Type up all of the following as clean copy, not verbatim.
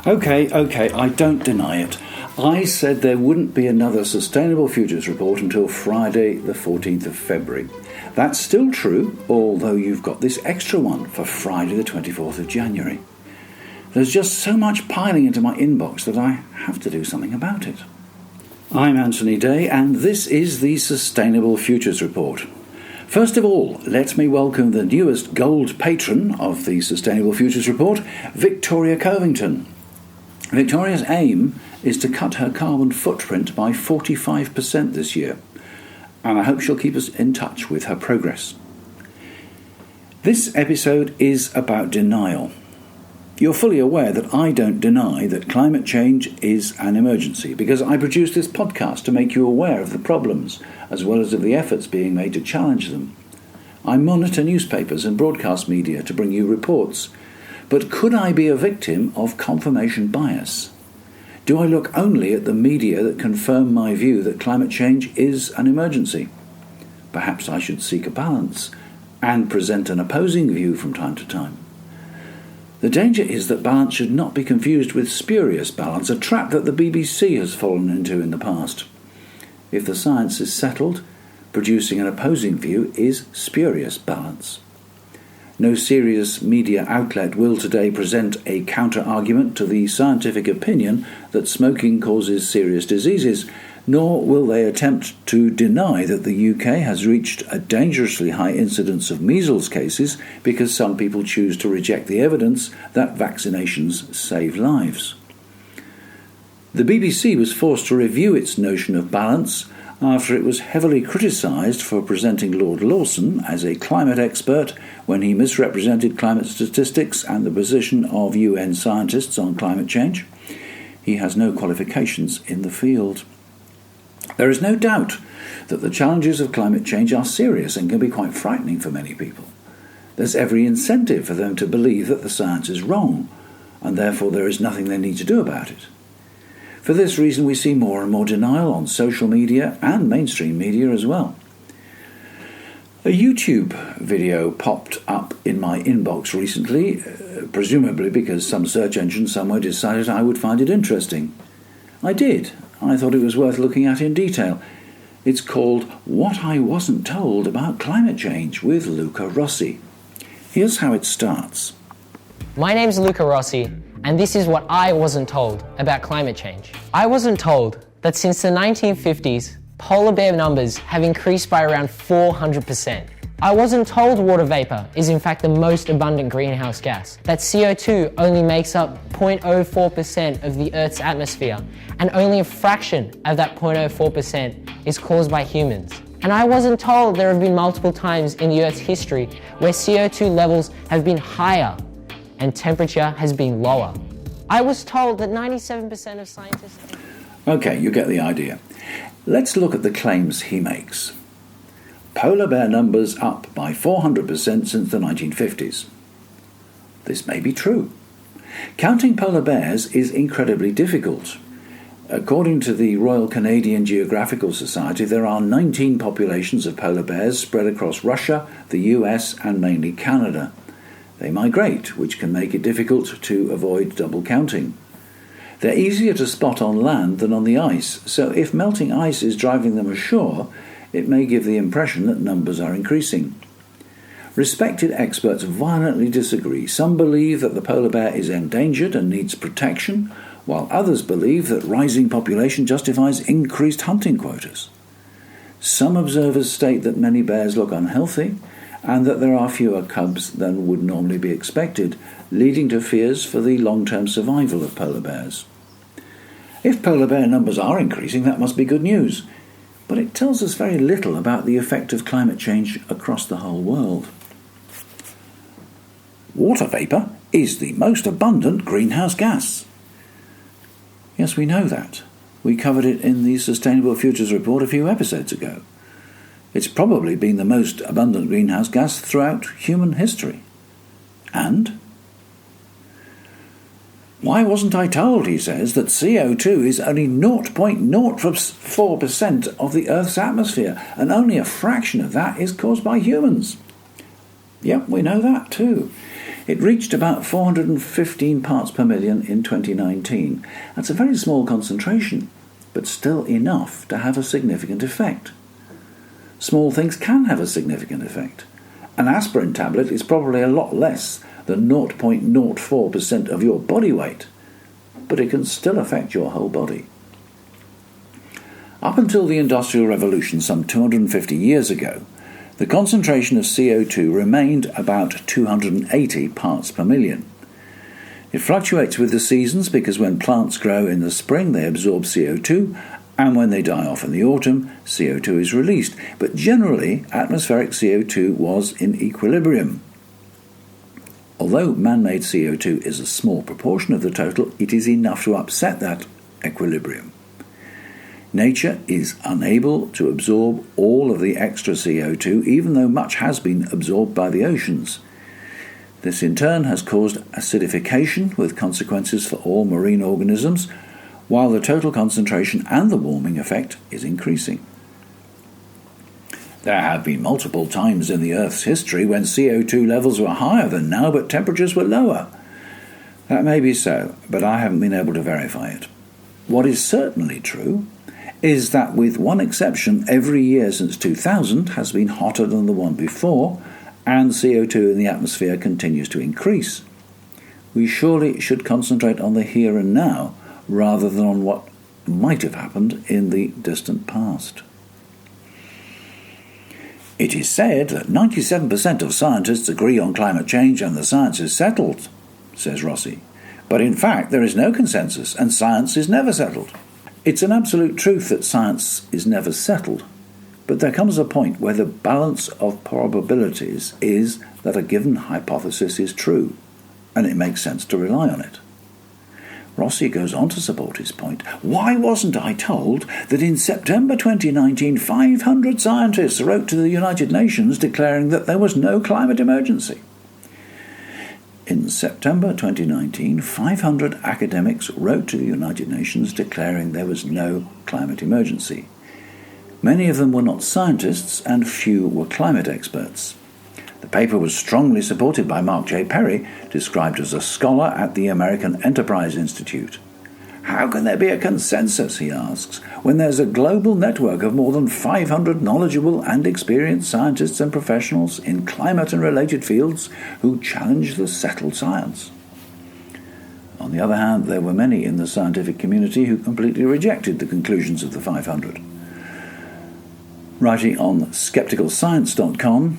Okay, I don't deny it. I said there wouldn't be another Sustainable Futures report until Friday the 14th of February. That's still true, although you've got this extra one for Friday the 24th of January. There's just so much piling into my inbox that I have to do something about it. I'm Anthony Day, and this is the Sustainable Futures Report. First of all, let me welcome the newest gold patron of the Sustainable Futures Report, Victoria Covington. Victoria's aim is to cut her carbon footprint by 45% this year, and I hope she'll keep us in touch with her progress. This episode is about denial. You're fully aware that I don't deny that climate change is an emergency, because I produce this podcast to make you aware of the problems, as well as of the efforts being made to challenge them. I monitor newspapers and broadcast media to bring you reports. But could I be a victim of confirmation bias? Do I look only at the media that confirm my view that climate change is an emergency? Perhaps I should seek a balance and present an opposing view from time to time. The danger is that balance should not be confused with spurious balance, a trap that the BBC has fallen into in the past. If the science is settled, producing an opposing view is spurious balance. No serious media outlet will today present a counter-argument to the scientific opinion that smoking causes serious diseases, nor will they attempt to deny that the UK has reached a dangerously high incidence of measles cases because some people choose to reject the evidence that vaccinations save lives. The BBC was forced to review its notion of balance after it was heavily criticised for presenting Lord Lawson as a climate expert when he misrepresented climate statistics and the position of UN scientists on climate change. He has no qualifications in the field. There is no doubt that the challenges of climate change are serious and can be quite frightening for many people. There's every incentive for them to believe that the science is wrong, and therefore there is nothing they need to do about it. For this reason, we see more and more denial on social media and mainstream media as well. A YouTube video popped up in my inbox recently, presumably because some search engine somewhere decided I would find it interesting. I did. I thought it was worth looking at in detail. It's called What I Wasn't Told About Climate Change with Luca Rossi. Here's how it starts. My name's Luca Rossi, and this is what I wasn't told about climate change. I wasn't told that since the 1950s, polar bear numbers have increased by around 400%. I wasn't told water vapor is in fact the most abundant greenhouse gas, that CO2 only makes up 0.04% of the Earth's atmosphere, and only a fraction of that 0.04% is caused by humans. And I wasn't told there have been multiple times in the Earth's history where CO2 levels have been higher and temperature has been lower. I was told that 97% of scientists... Okay, you get the idea. Let's look at the claims he makes. Polar bear numbers up by 400% since the 1950s. This may be true. Counting polar bears is incredibly difficult. According to the Royal Canadian Geographical Society, there are 19 populations of polar bears spread across Russia, the US, and mainly Canada. They migrate, which can make it difficult to avoid double counting. They're easier to spot on land than on the ice, so if melting ice is driving them ashore, it may give the impression that numbers are increasing. Respected experts violently disagree. Some believe that the polar bear is endangered and needs protection, while others believe that rising population justifies increased hunting quotas. Some observers state that many bears look unhealthy, and that there are fewer cubs than would normally be expected, leading to fears for the long-term survival of polar bears. If polar bear numbers are increasing, that must be good news, but it tells us very little about the effect of climate change across the whole world. Water vapour is the most abundant greenhouse gas. Yes, we know that. We covered it in the Sustainable Futures Report a few episodes ago. It's probably been the most abundant greenhouse gas throughout human history. And Why wasn't I told, he says, that CO2 is only 0.04% of the Earth's atmosphere, and only a fraction of that is caused by humans? Yep, we know that too. It reached about 415 parts per million in 2019. That's a very small concentration, but still enough to have a significant effect. Small things can have a significant effect. An aspirin tablet is probably a lot less than 0.04% of your body weight, but it can still affect your whole body. Up until the Industrial Revolution some 250 years ago, the concentration of CO2 remained about 280 parts per million. It fluctuates with the seasons because when plants grow in the spring they absorb CO2, and when they die off in the autumn, CO2 is released. But generally, atmospheric CO2 was in equilibrium. Although man-made CO2 is a small proportion of the total, it is enough to upset that equilibrium. Nature is unable to absorb all of the extra CO2, even though much has been absorbed by the oceans. This in turn has caused acidification with consequences for all marine organisms, while the total concentration and the warming effect is increasing. There have been multiple times in the Earth's history when CO2 levels were higher than now, but temperatures were lower. That may be so, but I haven't been able to verify it. What is certainly true is that, with one exception, every year since 2000 has been hotter than the one before, and CO2 in the atmosphere continues to increase. We surely should concentrate on the here and now, rather than on what might have happened in the distant past. It is said that 97% of scientists agree on climate change and the science is settled, says Rossi. But in fact, there is no consensus, and science is never settled. It's an absolute truth that science is never settled, but there comes a point where the balance of probabilities is that a given hypothesis is true, and it makes sense to rely on it. Rossi goes on to support his point. Why wasn't I told that in September 2019, 500 scientists wrote to the United Nations declaring that there was no climate emergency? In September 2019, 500 academics wrote to the United Nations declaring there was no climate emergency. Many of them were not scientists, and few were climate experts. The paper was strongly supported by Mark J. Perry, described as a scholar at the American Enterprise Institute. How can there be a consensus, he asks, when there's a global network of more than 500 knowledgeable and experienced scientists and professionals in climate and related fields who challenge the settled science? On the other hand, there were many in the scientific community who completely rejected the conclusions of the 500. Writing on skepticalscience.com,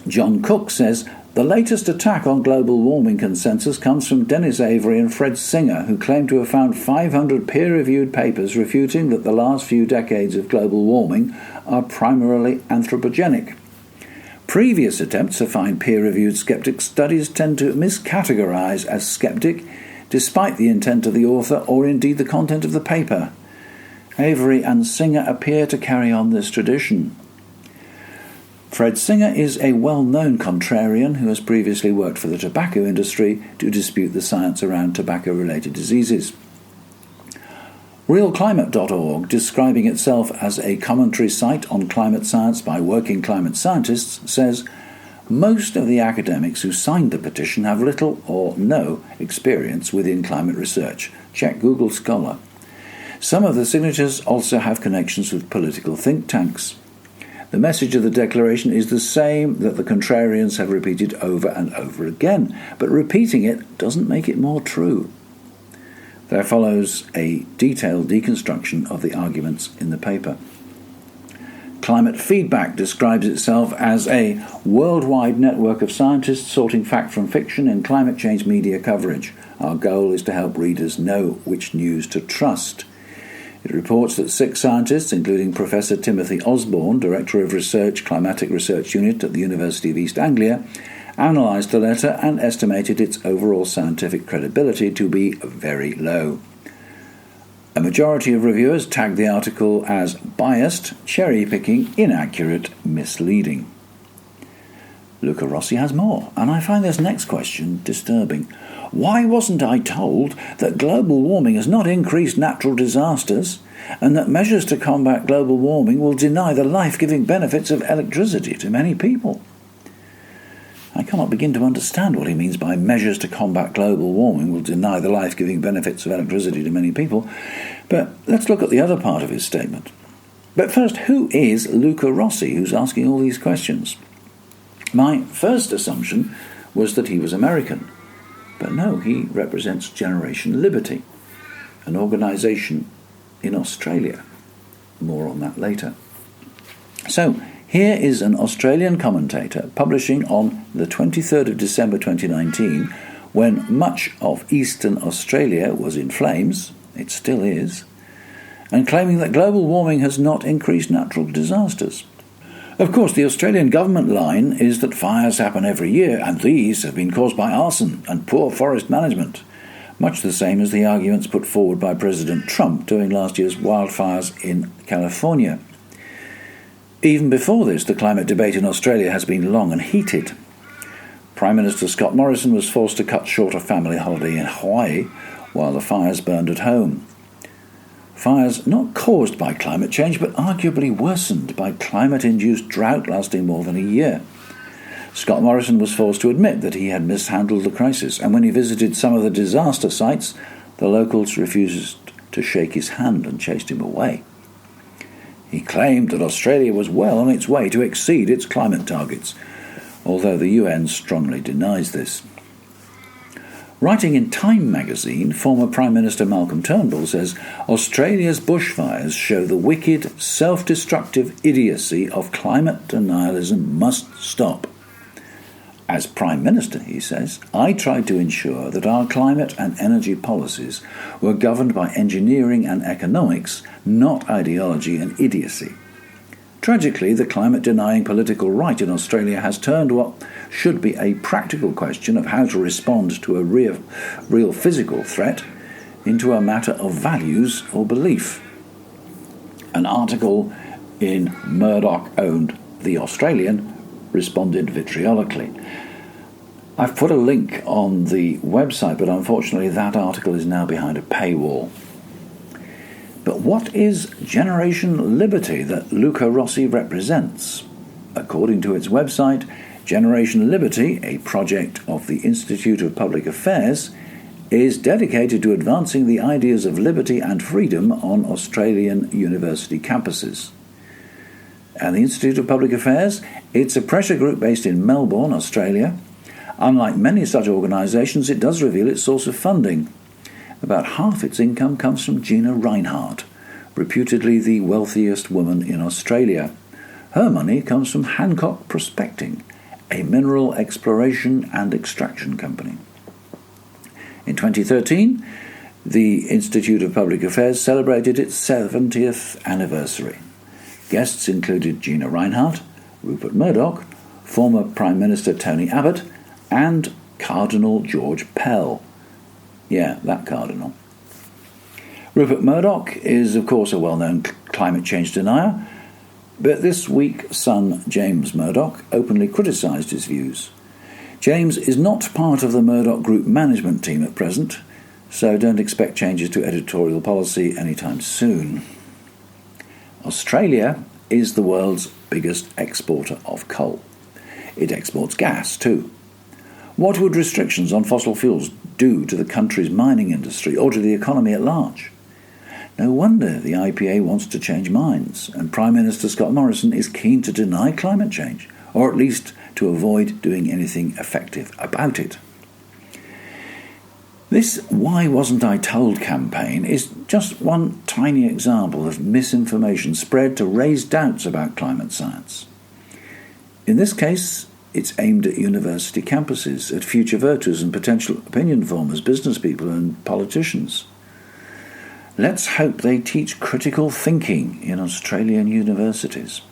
John Cook says, the latest attack on global warming consensus comes from Dennis Avery and Fred Singer, who claim to have found 500 peer-reviewed papers refuting that the last few decades of global warming are primarily anthropogenic. Previous attempts to find peer-reviewed skeptic studies tend to miscategorize as skeptic, despite the intent of the author or indeed the content of the paper. Avery and Singer appear to carry on this tradition. Fred Singer is a well-known contrarian who has previously worked for the tobacco industry to dispute the science around tobacco-related diseases. RealClimate.org, describing itself as a commentary site on climate science by working climate scientists, says, most of the academics who signed the petition have little or no experience within climate research. Check Google Scholar. Some of the signatures also have connections with political think tanks. The message of the declaration is the same that the contrarians have repeated over and over again, but repeating it doesn't make it more true. There follows a detailed deconstruction of the arguments in the paper. Climate Feedback describes itself as a worldwide network of scientists sorting fact from fiction in climate change media coverage. Our goal is to help readers know which news to trust. It reports that 6 scientists, including Professor Timothy Osborne, Director of Research, Climatic Research Unit at the University of East Anglia, analysed the letter and estimated its overall scientific credibility to be very low. A majority of reviewers tagged the article as biased, cherry-picking, inaccurate, misleading. Luca Rossi has more, and I find this next question disturbing. Why wasn't I told that global warming has not increased natural disasters, and that measures to combat global warming will deny the life-giving benefits of electricity to many people? I cannot begin to understand what he means by measures to combat global warming will deny the life-giving benefits of electricity to many people, but let's look at the other part of his statement. But first, who is Luca Rossi, who's asking all these questions? My first assumption was that he was American, but no, he represents Generation Liberty, an organisation in Australia. More on that later. So, here is an Australian commentator publishing on the 23rd of December 2019, when much of Eastern Australia was in flames, it still is, and claiming that global warming has not increased natural disasters. Of course, the Australian government line is that fires happen every year, and these have been caused by arson and poor forest management, much the same as the arguments put forward by President Trump during last year's wildfires in California. Even before this, the climate debate in Australia has been long and heated. Prime Minister Scott Morrison was forced to cut short a family holiday in Hawaii while the fires burned at home. Fires not caused by climate change, but arguably worsened by climate-induced drought lasting more than a year. Scott Morrison was forced to admit that he had mishandled the crisis, and when he visited some of the disaster sites, the locals refused to shake his hand and chased him away. He claimed that Australia was well on its way to exceed its climate targets, although the UN strongly denies this. Writing in Time magazine, former Prime Minister Malcolm Turnbull says, Australia's bushfires show the wicked, self-destructive idiocy of climate denialism must stop. As Prime Minister, he says, I tried to ensure that our climate and energy policies were governed by engineering and economics, not ideology and idiocy. Tragically, the climate-denying political right in Australia has turned what should be a practical question of how to respond to a real physical threat into a matter of values or belief. An article in Murdoch-owned The Australian responded vitriolically. I've put a link on the website, but unfortunately that article is now behind a paywall. But what is Generation Liberty that Luca Rossi represents? According to its website, Generation Liberty, a project of the Institute of Public Affairs, is dedicated to advancing the ideas of liberty and freedom on Australian university campuses. And the Institute of Public Affairs, it's a pressure group based in Melbourne, Australia. Unlike many such organisations, it does reveal its source of funding. About half its income comes from Gina Rinehart, reputedly the wealthiest woman in Australia. Her money comes from Hancock Prospecting, a mineral exploration and extraction company. In 2013, the Institute of Public Affairs celebrated its 70th anniversary. Guests included Gina Rinehart, Rupert Murdoch, former Prime Minister Tony Abbott, and Cardinal George Pell. Yeah, that cardinal. Rupert Murdoch is, of course, a well-known climate change denier, but this week son James Murdoch openly criticised his views. James is not part of the Murdoch Group management team at present, so don't expect changes to editorial policy anytime soon. Australia is the world's biggest exporter of coal. It exports gas too. What would restrictions on fossil fuels do to the country's mining industry or to the economy at large? No wonder the IPA wants to change minds, and Prime Minister Scott Morrison is keen to deny climate change, or at least to avoid doing anything effective about it. This Why Wasn't I Told campaign is just one tiny example of misinformation spread to raise doubts about climate science. In this case, it's aimed at university campuses, at future voters and potential opinion formers, business people and politicians. Let's hope they teach critical thinking in Australian universities.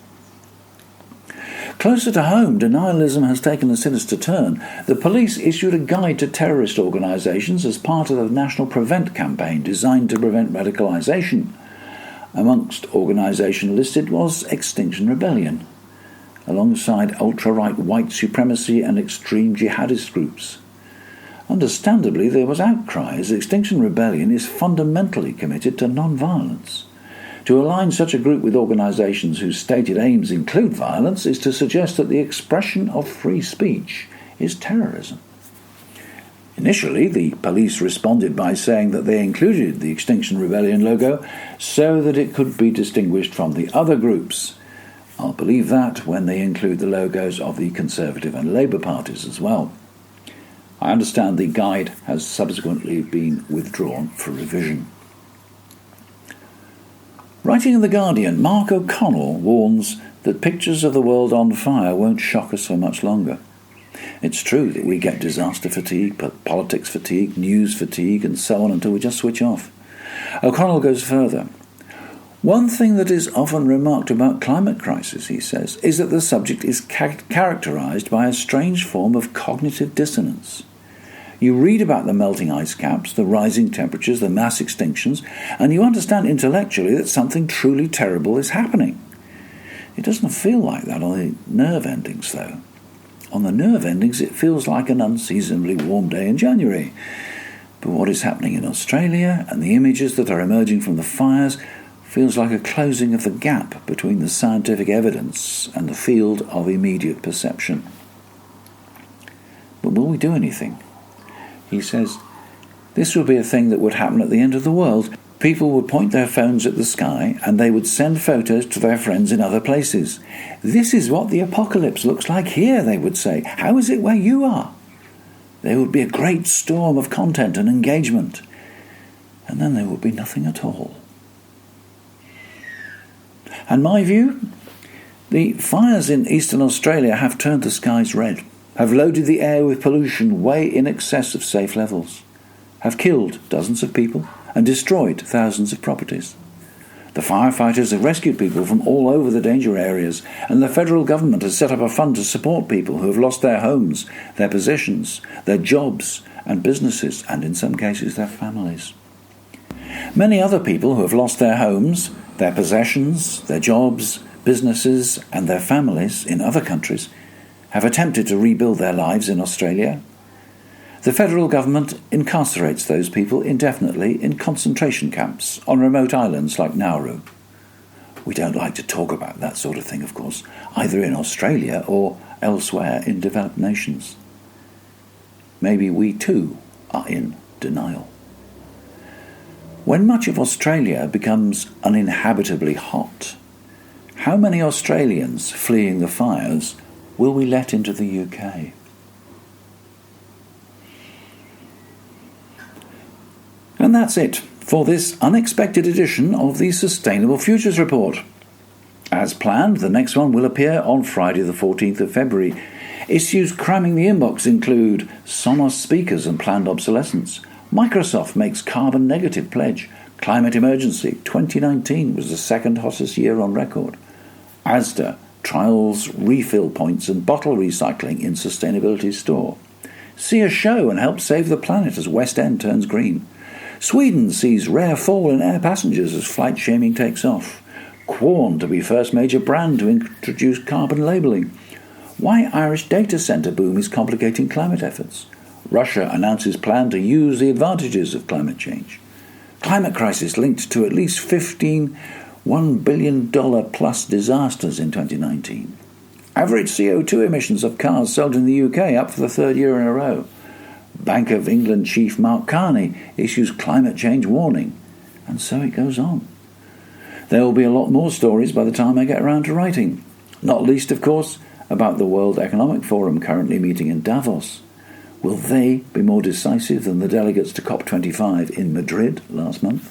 Closer to home, denialism has taken a sinister turn. The police issued a guide to terrorist organisations as part of the National Prevent campaign designed to prevent radicalisation. Amongst organisations listed was Extinction Rebellion. alongside ultra-right white supremacy and extreme jihadist groups. Understandably, there was outcry, as Extinction Rebellion is fundamentally committed to non-violence. To align such a group with organisations whose stated aims include violence is to suggest that the expression of free speech is terrorism. Initially, the police responded by saying that they included the Extinction Rebellion logo so that it could be distinguished from the other groups. I'll believe that when they include the logos of the Conservative and Labour parties as well. I understand the guide has subsequently been withdrawn for revision. Writing in The Guardian, Mark O'Connell warns that pictures of the world on fire won't shock us for much longer. It's true that we get disaster fatigue, politics fatigue, news fatigue, and so on until we just switch off. O'Connell goes further. One thing that is often remarked about climate crisis, he says, is that the subject is characterised by a strange form of cognitive dissonance. You read about the melting ice caps, the rising temperatures, the mass extinctions, and you understand intellectually that something truly terrible is happening. It doesn't feel like that on the nerve endings, though. On the nerve endings, it feels like an unseasonably warm day in January. But what is happening in Australia and the images that are emerging from the fires feels like a closing of the gap between the scientific evidence and the field of immediate perception. But will we do anything? He says, this would be a thing that would happen at the end of the world. People would point their phones at the sky and they would send photos to their friends in other places. This is what the apocalypse looks like here, they would say. How is it where you are? There would be a great storm of content and engagement. And then there would be nothing at all. And my view? The fires in eastern Australia have turned the skies red, have loaded the air with pollution way in excess of safe levels, have killed dozens of people and destroyed thousands of properties. The firefighters have rescued people from all over the danger areas, and the federal government has set up a fund to support people who have lost their homes, their possessions, their jobs and businesses, and in some cases their families. Many other people who have lost their homes, their possessions, their jobs, businesses and their families in other countries have attempted to rebuild their lives in Australia. The federal government incarcerates those people indefinitely in concentration camps on remote islands like Nauru. We don't like to talk about that sort of thing, of course, either in Australia or elsewhere in developed nations. Maybe we too are in denial. When much of Australia becomes uninhabitably hot, how many Australians fleeing the fires will we let into the UK? And that's it for this unexpected edition of the Sustainable Futures Report. As planned, the next one will appear on Friday the 14th of February. Issues cramming the inbox include Sonos speakers and planned obsolescence, Microsoft makes carbon negative pledge, climate emergency, 2019 was the second hottest year on record, Asda trials refill points and bottle recycling in sustainability store, see a show and help save the planet as West End turns green, Sweden sees rare fall in air passengers as flight shaming takes off, Quorn to be first major brand to introduce carbon labelling, why Irish data centre boom is complicating climate efforts, Russia announces plan to use the advantages of climate change, climate crisis linked to at least 15 $1 billion plus disasters in 2019, average CO2 emissions of cars sold in the UK up for the third year in a row, Bank of England chief Mark Carney issues climate change warning, and so it goes on. There will be a lot more stories by the time I get around to writing, not least, of course, about the World Economic Forum currently meeting in Davos. Will they be more decisive than the delegates to COP25 in Madrid last month?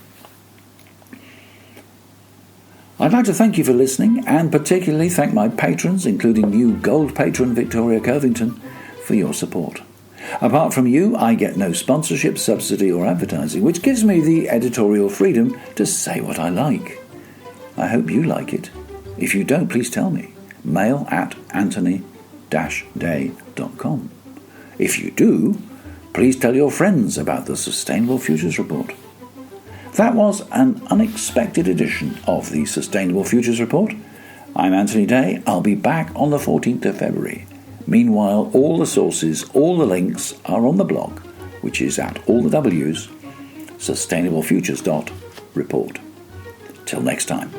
I'd like to thank you for listening, and particularly thank my patrons, including new gold patron Victoria Covington, for your support. Apart from you, I get no sponsorship, subsidy or advertising, which gives me the editorial freedom to say what I like. I hope you like it. If you don't, please tell me. mail@anthony-day.com. If you do, please tell your friends about the Sustainable Futures Report. That was an unexpected edition of the Sustainable Futures Report. I'm Anthony Day. I'll be back on the 14th of February. Meanwhile, all the sources, all the links are on the blog, which is at all the W's, sustainablefutures.report. Till next time.